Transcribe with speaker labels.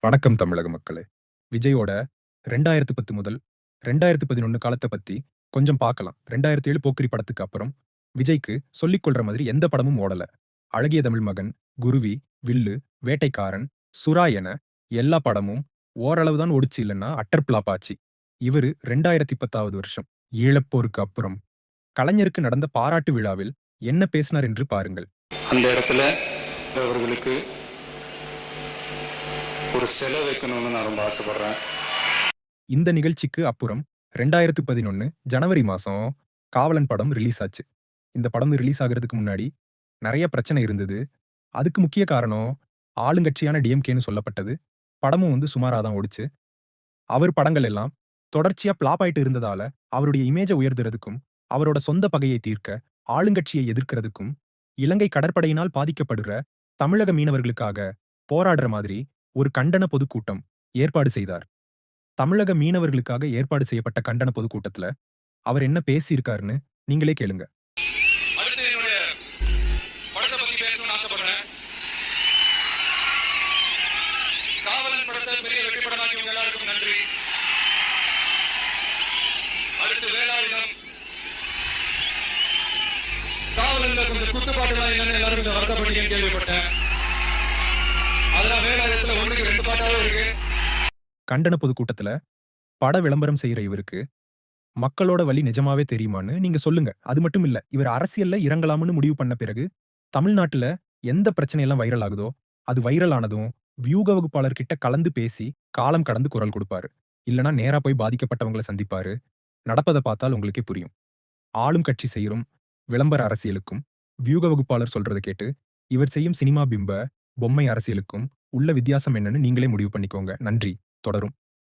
Speaker 1: வணக்கம் தமிழக மக்களே! விஜயோட 2010 முதல் 2011 காலத்த பத்தி கொஞ்சம் பார்க்கலாம். 2007 போக்கிரி படத்துக்கு அப்புறம் விஜய்க்கு சொல்லிக் கொள்ற மாதிரி எந்த படமும் ஓடல. அழகிய தமிழ் மகன், குருவி, வில்லு, வேட்டைக்காரன், சுறா என எல்லா படமும் ஓரளவு தான் ஓடுச்சு இல்லன்னா அட்டர் ஃப்ளாப் ஆச்சு. இவரு 2010வது வருஷம் ஈழப்போருக்கு அப்புறம் கலைஞருக்கு நடந்த பாராட்டு விழாவில் என்ன பேசினார் என்று பாருங்கள்.
Speaker 2: அந்த இடத்துல அவர்களுக்கு ஒரு சிலை வைக்கணும்னு நான் ரொம்ப ஆசைப்படுறேன்.
Speaker 1: இந்த நிகழ்ச்சிக்கு அப்புறம் 2011 ஜனவரி மாசம் காவலன் படம் ரிலீஸ் ஆச்சு. இந்த படம் ரிலீஸ் ஆகுறதுக்கு முன்னாடி நெறைய பிரச்சனை இருந்தது. அதுக்கு முக்கிய காரணம் ஆளுங்கட்சியான டிஎம்கேன்னு சொல்லப்பட்டது. படமும் சுமாரா தான் ஓடுச்சு. அவர் படங்கள் எல்லாம் தொடர்ச்சியா ஃப்ளாப் ஆயிட்டு இருந்ததால, அவருடைய இமேஜ உயர்த்துறதுக்கும், அவரோட சொந்த பகையை தீர்க்க, ஆளுங்கட்சியை எதிர்க்கிறதுக்கும், இலங்கை கடற்படையினால் பாதிக்கப்படுற தமிழக மீனவர்களுக்காக போராடுற மாதிரி ஒரு கண்டன பொதுக்கூட்டம் ஏற்பாடு செய்தார். தமிழக மீனவர்களுக்காக ஏற்பாடு செய்யப்பட்ட கண்டன பொதுக்கூட்டத்துல அவர் என்ன பேசியிருக்காருன்னு நீங்களே கேளுங்க.
Speaker 2: அடுத்து என்னுடைய படத்தை பத்தி பேசணும்னு ஆசைப்படுறேன். காவலன் படத்தை பெரிய வெற்றி படமாக்கி உங்க எல்லாருக்கும் நன்றி. அடுத்து வேலாயுதம். காவலன்ல கொஞ்சம் குத்துப்பாட்டுலாம் என்னன்னு எல்லாரும் கொஞ்சம் வருத்தப்பட்டீங்கன்னு கேள்விப்பட்டேன். அதெல்லாம் வேலாயுதத்துல 1க்கு 2 பாட்டாவே இருக்கு.
Speaker 1: கண்டன பொதுக்கூட்டத்துல பட விளம்பரம் செய்யற இவருக்கு மக்களோட வலி நிஜமாவே தெரியுமான்னு நீங்க சொல்லுங்க. அது மட்டும் இல்ல, இவர் அரசியல்ல இறங்கலாம்னு முடிவு பண்ண பிறகு தமிழ்நாட்டுல எந்த பிரச்சனை எல்லாம் வைரல் ஆகுதோ அது வைரல் ஆனதும் வியூக வகுப்பாளர் கிட்ட கலந்து பேசி காலம் கடந்து குரல் கொடுப்பாரு. இல்லனா நேரா போய் பாதிக்கப்பட்டவங்களை சந்திப்பாரு. நடப்பதை பார்த்தால் உங்களுக்கே புரியும். ஆளும் கட்சி செய்யும் விளம்பர அரசியலுக்கும் வியூக வகுப்பாளர் சொல்றதை கேட்டு இவர் செய்யும் சினிமா பிம்ப பொம்மை அரசியலுக்கும் உள்ள வித்தியாசம் என்னன்னு நீங்களே முடிவு பண்ணிக்கோங்க. நன்றி. தொடரும்.